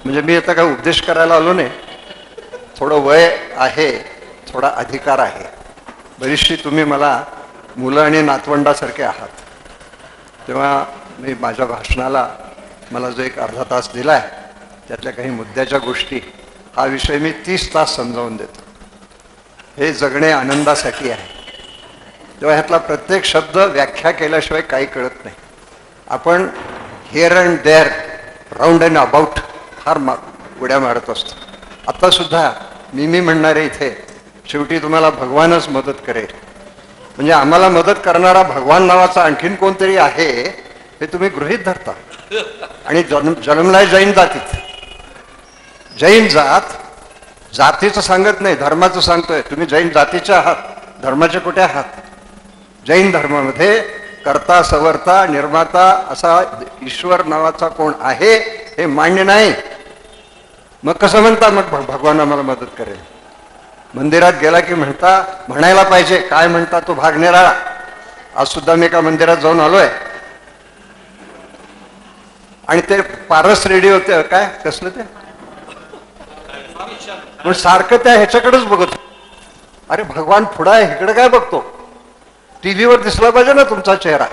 म्हणजे मी आता काय उपदेश करायला आलो नाही. थोडं वय आहे, थोडा अधिकार आहे. बरीचशी तुम्ही मला मुलं आणि नातवंडासारखे आहात. तेव्हा मी माझ्या भाषणाला मला जो एक अर्धा तास दिला आहे त्यातल्या काही मुद्द्याच्या गोष्टी, हा विषय मी 30 तास समजावून देतो. हे जगणे आनंदासाठी आहे. तेव्हा ह्यातला प्रत्येक शब्द व्याख्या केल्याशिवाय काही कळत नाही. आपण here and there, round and about फार उड्या मारत असतो. आता सुद्धा मी म्हणणारे इथे शेवटी तुम्हाला भगवानच मदत करेल. म्हणजे आम्हाला मदत करणारा भगवान नावाचा आणखीन कोणतरी आहे हे तुम्ही गृहीत धरता. आणि जन्मलाय जैन जातीत. जैन जातीचं सांगत नाही, धर्माचं सांगतोय. तुम्ही जैन जातीचे आहात, धर्माचे कुठे आहात? जैन धर्मामध्ये कर्ता सवर्ता निर्माता असा ईश्वर नावाचा कोण आहे हे मान्य नाही. मग कसं म्हणता मग भगवान आम्हाला मदत करेल? मंदिरात गेला की म्हणायला पाहिजे. काय म्हणता तो भाग निराळा. आज सुद्धा मी एका मंदिरात जाऊन आलोय आणि ते पारस रेडिओ होते, काय कसलं ते, पण सारखं त्या ह्याच्याकडेच बघत. अरे भगवान पुढं आहे, इकडे काय बघतो? टीव्हीवर दिसला पाहिजे ना तुमचा चेहरा.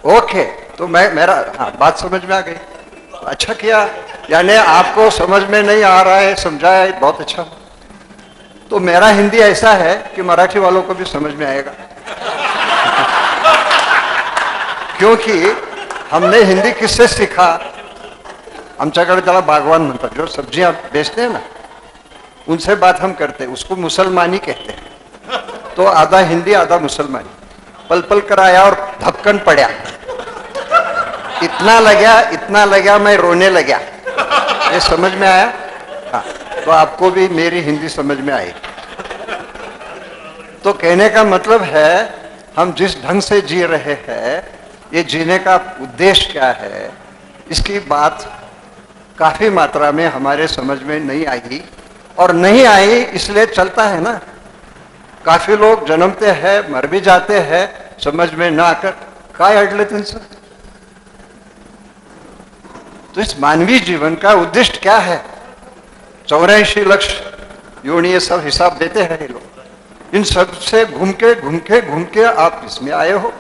ओके, तो मेरा हाँ बात समझ में आ गई. अच्छा किया, यानी आपको समझ में नहीं आ रहा है, समझाया, बहुत अच्छा. तो मेरा हिंदी ऐसा है कि मराठी वालों को भी समझ में आएगा. क्योंकि हमने हिंदी किससे सीखा? आमच्याकडे त्याला बागवान म्हणतात, जो सब्जियां बेचते हैं ना, उनसे बात हम करते हैं. उसको मुसलमानी कहते हैं. तो आधा हिंदी आधा मुसलमानी. पल पल कराया और धपकन पड़ा. इतना लगा मैं रोने लगा. ये समझ में आया? हाँ, तो आपको भी मेरी हिंदी समझ में आएगी. तो कहने का मतलब है हम जिस ढंग से जी रहे हैं, ये जीने का उद्देश्य क्या है, इसकी बात काफी मात्रा में हमारे समझ में नहीं आई. और नहीं आई इसलिए चलता है ना. काफी लोग जन्मते हैं, मर भी जाते हैं समझ में ना आकर. काय अडलं त्यांचं? तो इस मानवीय जीवन का उद्देश्य क्या है? 84 लाख योनि, ये सब हिसाब देते हैं ये लोग. इन सब से घूम के आप इसमें आए हो.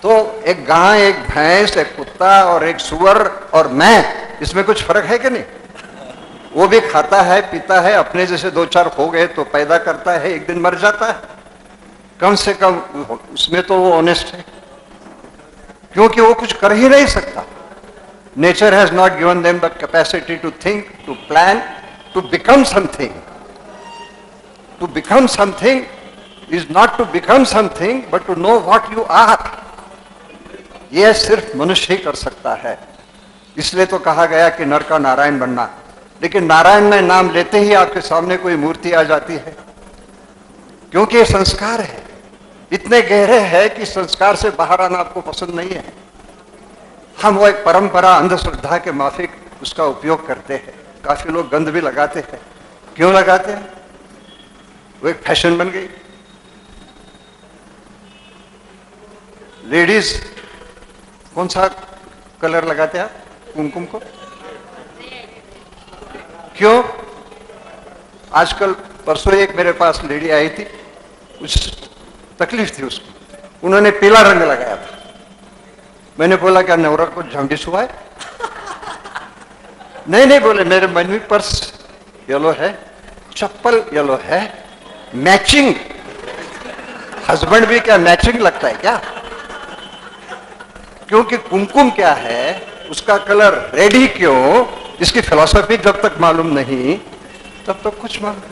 तो एक गाय, एक भैंस, एक कुत्ता और एक सुअर और मैं, इसमें कुछ फर्क है कि नहीं? वो भी खाता है, पीता है, अपने जैसे 2-4 हो गए तो पैदा करता है, एक दिन मर जाता है. कम से कम उसमें तो वो ऑनेस्ट है, क्योंकि वो कुछ कर ही नहीं सकता. Nature has not given them the capacity to think, to plan, to become something. To become something is not to become something but to know what you are. यह सिर्फ मनुष्य ही कर सकता है. इसलिए तो कहा गया कि नर का नारायण बनना. लेकिन नारायण में नाम लेते ही आपके सामने कोई मूर्ति आ जाती है, क्योंकि ये संस्कार है. इतने गहरे हैं कि संस्कार से बाहर आना आपको पसंद नहीं है. हम वो एक परंपरा, अंधश्रद्धा के माफिक उसका उपयोग करते हैं. काफी लोग गंध भी लगाते हैं. क्यों लगाते हैं? वो एक फैशन बन गई. लेडीज कौन सा कलर लगाते हैं कुमकुम को? क्यों? आजकल परसों एक मेरे पास लेडी आई थी, कुछ तकलीफ थी उसको, उन्होंने पीला रंग लगाया था. मैंने बोला क्या नवरा को जॉन्डिस हुआ है? नहीं बोले, मेरे मनी पर्स येलो है, चप्पल येलो है, मैचिंग. हस्बैंड भी क्या मैचिंग लगता है क्या? क्योंकि कुमकुम क्या है, उसका कलर रेड ही क्यों, इसकी फिलॉसफी जब तक मालूम नहीं तब तक कुछ मालूम.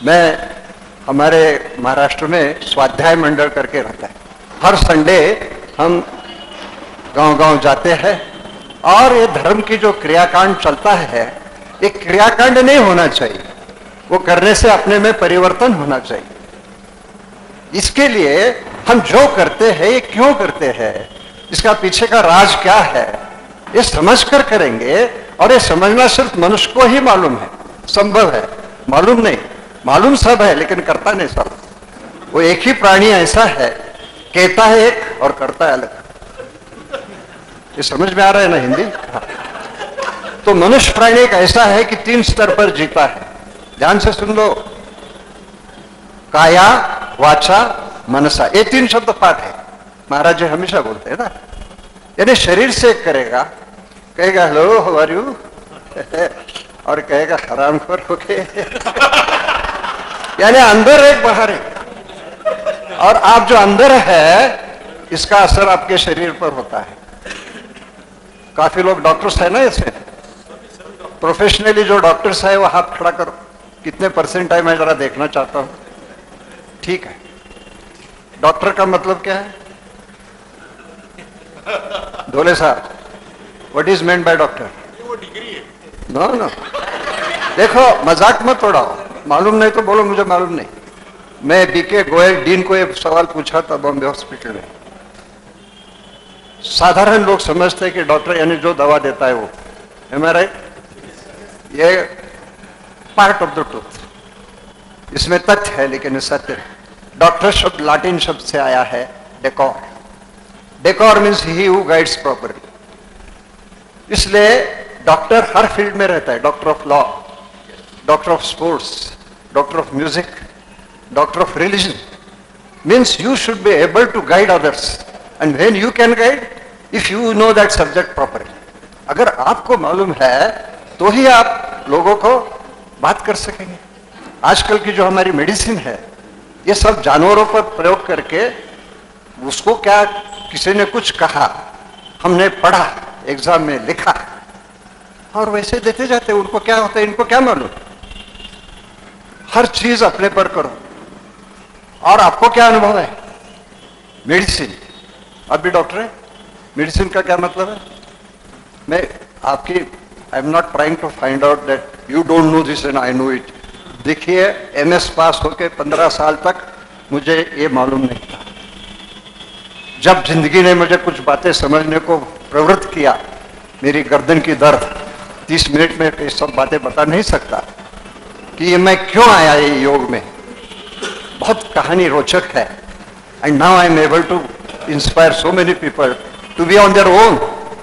मैं हमारे महाराष्ट्र में स्वाध्याय मंडल करके रहता है. हर संडे हम गांव-गांव जाते हैं और ये धर्म की जो क्रियाकांड चलता है, ये क्रियाकांड नहीं होना चाहिए. वो करने से अपने में परिवर्तन होना चाहिए. इसके लिए हम जो करते हैं ये क्यों करते हैं, इसका पीछे का राज क्या है, ये समझ कर करेंगे. और ये समझना सिर्फ मनुष्य को ही मालूम है, संभव है. मालूम नहीं, मालूम सब है लेकिन करता नहीं सब. वो एक ही प्राणी ऐसा है कहता है एक और करता है अलग। ये समझ में आ रहा है ना हिंदी? हाँ। तो मनुष्य प्राणी एक ऐसा है कि 3 स्तर पर जीता है। ध्यान से सुन लो, काया, वाचा, मनसा, ये 3 शब्द पाठ है। महाराज जी हमेशा बोलते हैं ना, यानी शरीर से करेगा, कहेगा हेलो हाउ आर यू, और कहेगा हरामखोर होके, यानी अंदर एक बाहर एक। और आप जो अंदर है इसका असर आपके शरीर पर होता है। काफी लोग डॉक्टर्स है ना, इसमें प्रोफेशनली जो डॉक्टर्स है वो हाथ खड़ा करो, कितने परसेंट है मैं जरा देखना चाहता हूं। ठीक है, डॉक्टर का मतलब क्या है? धोले साहब, what is meant by doctor? वो डिग्री है। नो नो, देखो मजाक मत उड़ाओ, मालूम नहीं तो बोलो मुझे मालूम नहीं। मैं बीके गोयल डीन को एक सवाल पूछा था बॉम्बे हॉस्पिटल में। साधारण लोग समझते हैं कि डॉक्टर यानी जो दवा देता है वो, एम आई राइट? ये पार्ट ऑफ द ट्रूथ, इसमें तथ्य है लेकिन ये सत्य है। डॉक्टर शब्द लैटिन शब्द से आया है decor. Decor means he who guides properly. इसलिए डॉक्टर हर फील्ड में रहता है, doctor of law, doctor of sports, doctor of music, doctor of religion. Means you should be able to guide others, and when you can guide if you know that subject properly. अगर आपको मालूम है तो ही आप लोगों को बात कर सकेंगे। आजकल की जो हमारी मेडिसिन है ये सब जानवरों पर प्रयोग करके, उसको क्या किसी ने कुछ कहा, हमने पढ़ा, एग्जाम में लिखा और वैसे देते जाते। उनको क्या होता है, इनको क्या मालूम? हर चीज अपने पर करो। और आपको क्या अनुभव है? मेडिसिन, आप भी डॉक्टर है, मेडिसिन का क्या मतलब है? मैं आपकी, I am not trying to find out that you don't know this and I know it. देखिए, एमएस पास होके 15 साल तक मुझे ये मालूम नहीं था। जब जिंदगी ने मुझे कुछ बातें समझने को प्रवृत्त किया, मेरी गर्दन की दर्द, 30 मिनट में ये सब बातें बता नहीं सकता कि ये मैं क्यों आया ये योग में। बहुत कहानी रोचक है। And now I am able to inspire so many people to be on their own.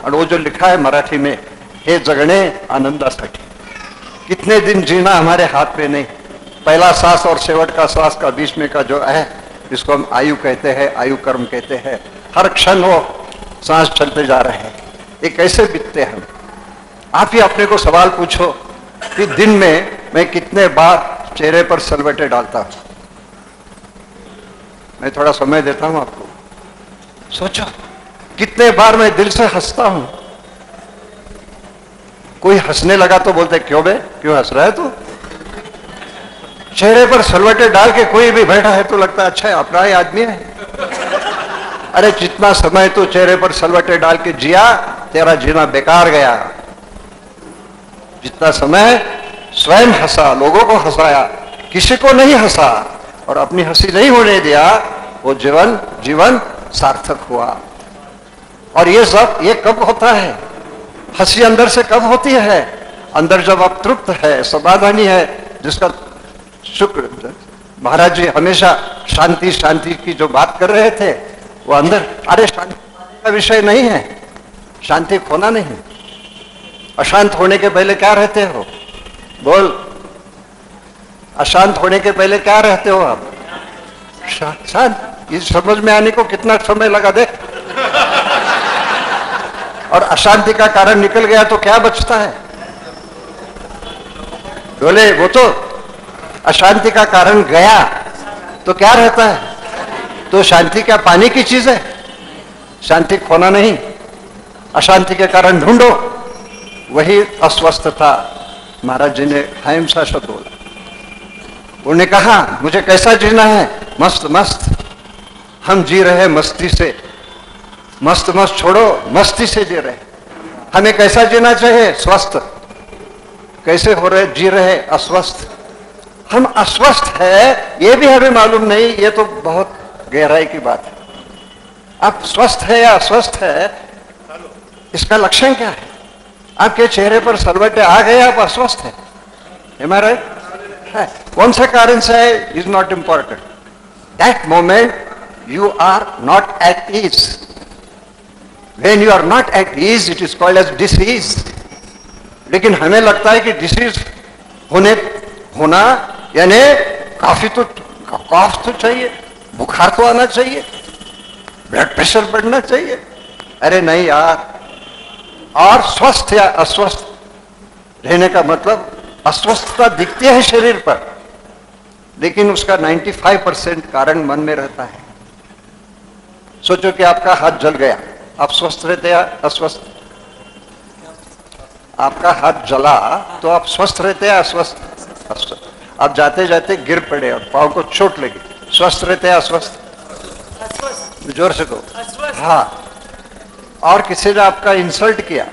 और वो जो लिखा है मराठी में, हे जगणे आनंदासाठी। कितने दिन जीना हमारे हाथ में नहीं। पहला सांस और शेवट का सांस का बीच में का जो है, इसको हम आयु कहते हैं, आयु कर्म कहते हैं। हर क्षण वो सांस चलते जा रहे हैं, ये कैसे बीतते हम? आप ही अपने को सवाल पूछो कि दिन में मैं कितने बार चेहरे पर सलवटे डालता हूं। मैं थोड़ा समय देता हूं आपको, सोचो कितने बार मैं दिल से हंसता हूं। कोई हंसने लगा तो बोलते क्यों बे, क्यों हंस रहा है तू? चेहरे पर सलवटे डाल के कोई भी बैठा है तो लगता है अच्छा है, अपना ही आदमी है। अरे जितना समय तू चेहरे पर सलवटे डाल के जिया, तेरा जीना बेकार गया। जितना समय स्वयं हंसा, लोगों को हंसाया, किसी को नहीं हंसा और अपनी हंसी नहीं होने दिया, वो जीवन सार्थक हुआ। और ये सब ये कब होता है? हंसी अंदर से कब होती है? अंदर जब आप तृप्त है, समाधानी है, जिसका शुक्र। महाराज जी हमेशा शांति शांति की जो बात कर रहे थे वो अंदर, अरे शांति का विषय नहीं है, शांति खोना नहीं। अशांत होने के पहले क्या रहते हो? बोल, अशांत होने के पहले क्या रहते हो आप? शांत। इस समझ में आने को कितना समय लगा देख। और अशांति का कारण निकल गया तो क्या बचता है? बोले, वो तो अशांति का कारण गया तो क्या रहता है? तो शांति क्या पानी की चीज है? शांति खोना नहीं, अशांति के कारण ढूंढो। वही अस्वस्थ था। महाराज जी ने अहिंसा शब्द बोला। उन्होंने कहा मुझे कैसा जीना है? मस्त मस्त। हम जी रहे मस्ती से, मस्त मस्त छोड़ो, मस्ती से जी रहे। हमें कैसा जीना चाहिए? स्वस्थ। कैसे हो रहे जी रहे? अस्वस्थ। हम अस्वस्थ है ये भी हमें मालूम नहीं, ये तो बहुत गहराई की बात है। आप स्वस्थ है या अस्वस्थ है, इसका लक्षण क्या है? आपके चेहरे पर सलवटे आ गए, आप अस्वस्थ है। Am I right? कौन से कारण से है is not important. That moment you are not at ease. When you are not at ease, it is called as disease. लेकिन हमें लगता है कि डिसीज होना यानी काफी तो कफ तो चाहिए, बुखार तो आना चाहिए, ब्लड प्रेशर बढ़ना चाहिए। अरे नहीं यार। और स्वस्थ या अस्वस्थ रहने का मतलब, अस्वस्थता दिखती है शरीर पर, लेकिन उसका 95% कारण मन में रहता है। सोचो कि आपका हाथ जल गया, आप स्वस्थ रहते या अस्वस्थ? आपका हाथ जला तो आप स्वस्थ रहते या अस्वस्थ? अस्वस्थ। आप जाते जाते गिर पड़े और पांव को चोट लगी, स्वस्थ रहते या अस्वस्थ? जोर से कहो। हाँ। और किसी ने आपका इंसल्ट किया,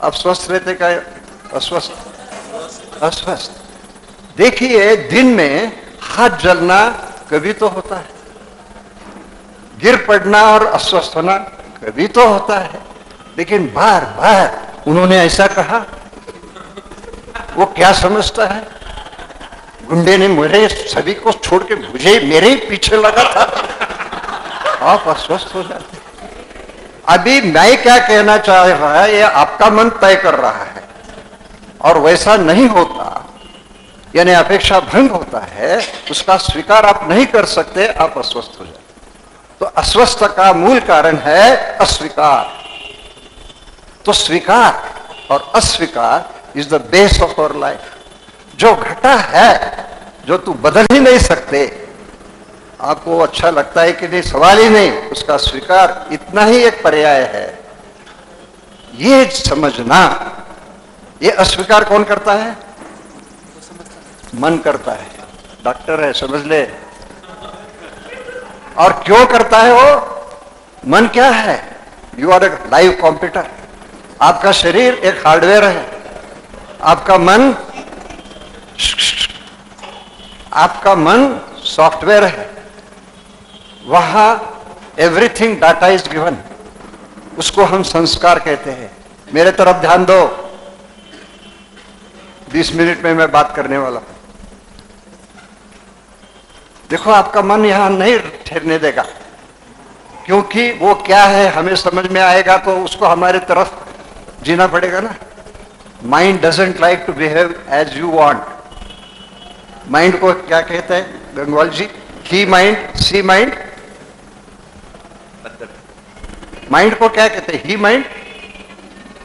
आप स्वस्थ रहते का अस्वस्थ? अस्वस्थ। देखिए, दिन में हाथ जलना कभी तो होता है, गिर पड़ना और अस्वस्थ होना कभी तो होता है, लेकिन बार बार उन्होंने ऐसा कहा। वो क्या समझता है? गुंडे ने मेरे सभी को छोड़ के मुझे मेरे ही पीछे लगा था। आप अस्वस्थ हो जाते। अभी मैं क्या कहना चाह रहा है, ये आपका मन तय कर रहा है, और वैसा नहीं होता यानी अपेक्षा भंग होता है, उसका स्वीकार आप नहीं कर सकते, आप अस्वस्थ हो जाते। तो अस्वस्थ का मूल कारण है अस्वीकार। तो स्वीकार और अस्वीकार is the base of our life. जो घटा है, जो तू बदल ही नहीं सकते, आपको अच्छा लगता है कि नहीं, सवाल ही नहीं, उसका स्वीकार इतना ही एक पर्याय है। ये समझना, ये अस्वीकार कौन करता है? मन करता है। डॉक्टर है, समझ ले। और क्यों करता है वो? मन क्या है? You are a live computer. आपका शरीर एक हार्डवेयर है, आपका मन सॉफ्टवेयर है। वहां एवरीथिंग डाटा इज गिवन, उसको हम संस्कार कहते हैं। मेरे तरफ ध्यान दो, 20 मिनट में मैं बात करने वाला हूं। देखो, आपका मन यहां नहीं ठहरने देगा, क्योंकि वो क्या है हमें समझ में आएगा तो उसको हमारे तरफ जीना पड़ेगा ना। Mind doesn't like to behave as you want. Mind को क्या कहते हैं Gangwal ji? He mind, she mind. Mind को क्या कहते हैं? He mind,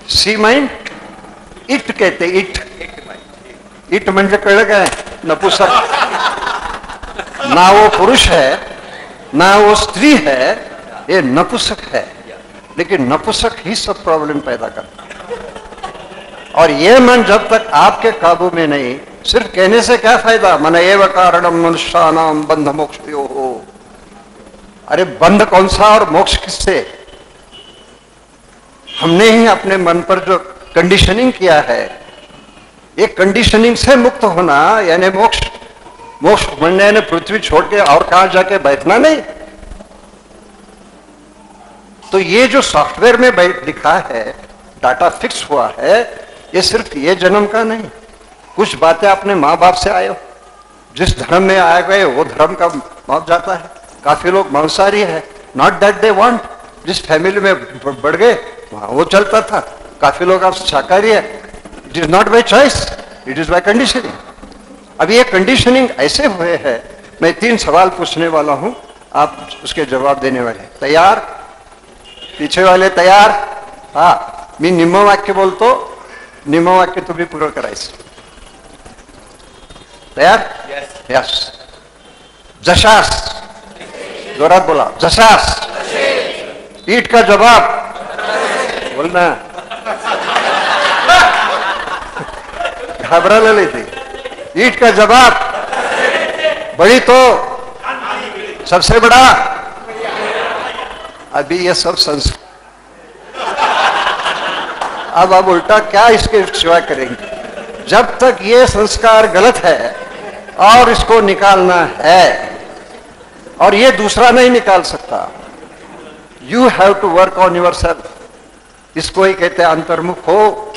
she mind, it कहते। इट म्हणजे कळलं काय? नपुसक। ना वो पुरुष है ना वो स्त्री है, ये नपुसक है। लेकिन नपुसक ही सब प्रॉब्लम पैदा करता है। और ये मन जब तक आपके काबू में नहीं, सिर्फ कहने से क्या फायदा? मन एव कारणम मनुष्यानाम बंध मोक्षयो हो। अरे बंध कौन सा और मोक्ष किससे? हमने ही अपने मन पर जो कंडीशनिंग किया है, ये कंडीशनिंग से मुक्त होना यानी मोक्ष। मोक्ष बनने ने पृथ्वी छोड़ के और कहां जाके बैठना नहीं। तो ये जो सॉफ्टवेयर में लिखा है, डाटा फिक्स हुआ है, ये सिर्फ ये जन्म का नहीं। कुछ बातें अपने माँ बाप से आए हो, जिस धर्म में आए गए वो धर्म का मौत जाता है। काफी लोग मांसाहारी है, नॉट दैट दे वांट। जिस फैमिली में बढ़ गए वहां वो चलता था। काफी लोग आप शाकाहारी है, it is not by choice, it is by conditioning. अब ये कंडीशनिंग ऐसे हुए हैं। मैं 3 सवाल पूछने वाला हूं, आप उसके जवाब देने वाले। तैयार? पीछे वाले तैयार? हाँ, मी निम्न वाक्य बोलतो, निम्न वाक्य तुम्ही पूर्ण करायचं। तयार? यस। जशास, जोरात बोला, जशास। ईट का जवाब बोलना। घबरा ले थी। ईट का जवाब बड़ी तो सबसे बड़ा। अभी ये सब संस्कार, अब आप उल्टा क्या इसके सिवा करेंगे? जब तक ये संस्कार गलत है और इसको निकालना है, और ये दूसरा नहीं निकाल सकता। You have to work on yourself. इसको ही कहते हैं अंतर्मुख हो,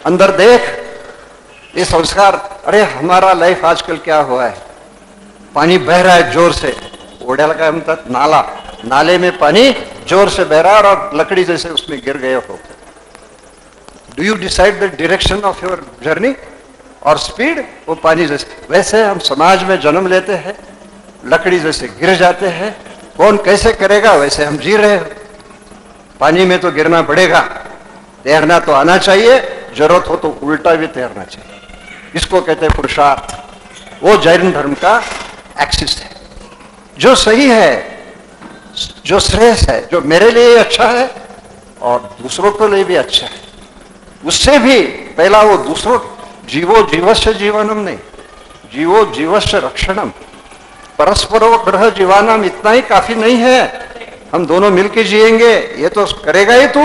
अंदर देख। ये संस्कार, अरे हमारा लाइफ आजकल क्या हुआ है, पानी बह रहा है जोर से, ओढ्याला काय म्हणतात, नाला, नाले में पानी जोर से बह रहा है और लकड़ी जैसे उसमें गिर गए हो। Do you decide the direction of your journey और स्पीड? वो पानी जैसे, वैसे हम समाज में जन्म लेते हैं, लकड़ी जैसे गिर जाते हैं। कौन कैसे करेगा? वैसे हम जी रहे हैं। पानी में तो गिरना पड़ेगा, तैरना तो आना चाहिए, जरूरत हो तो उल्टा भी तैरना चाहिए। इसको कहते हैं पुरुषार्थ। वो जैन धर्म का एक्सिस है, जो सही है, जो श्रेष्ठ है, जो मेरे लिए अच्छा है और दूसरों के लिए भी अच्छा है। उससे भी पहला वो दूसरों, जीवो जीवस्य जीवनम नहीं, जीवो जीवस्य रक्षणम, परस्परो ग्रह जीवानम, इतना ही काफी नहीं है। हम दोनों मिलकर जिएंगे, ये तो करेगा ही तू,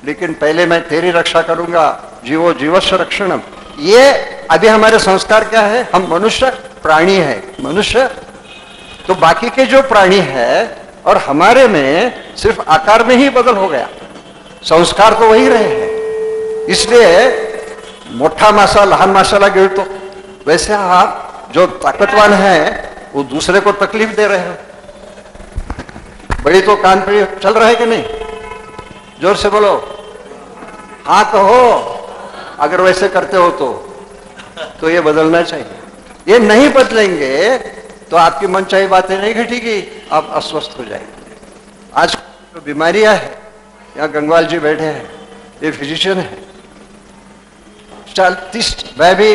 लेकिन पहले मैं तेरी रक्षा करूंगा। जीवो जीवस्य रक्षणम, ये अभी हमारे संस्कार क्या है? हम मनुष्य प्राणी है, मनुष्य तो बाकी के जो प्राणी है और हमारे में सिर्फ आकार में ही बदल हो गया, संस्कार तो वही रहे हैं। इसलिए मोठा मासा लहान माशाला गिळतो, वैसे आप जो ताकतवान है वो दूसरे को तकलीफ दे रहे हो। बड़ी तो कान पे चल रहा है कि नहीं? जोर से बोलो, हाँ कहो अगर वैसे करते हो तो ये बदलना चाहिए। ये नहीं बदलेंगे तो आपकी मनचाही बातें नहीं घटेगी, आप अस्वस्थ हो जाएंगे। आज जो बीमारियां हैं, यहाँ गंगवाल जी बैठे हैं, ये फिजिशियन है, 30 मैं भी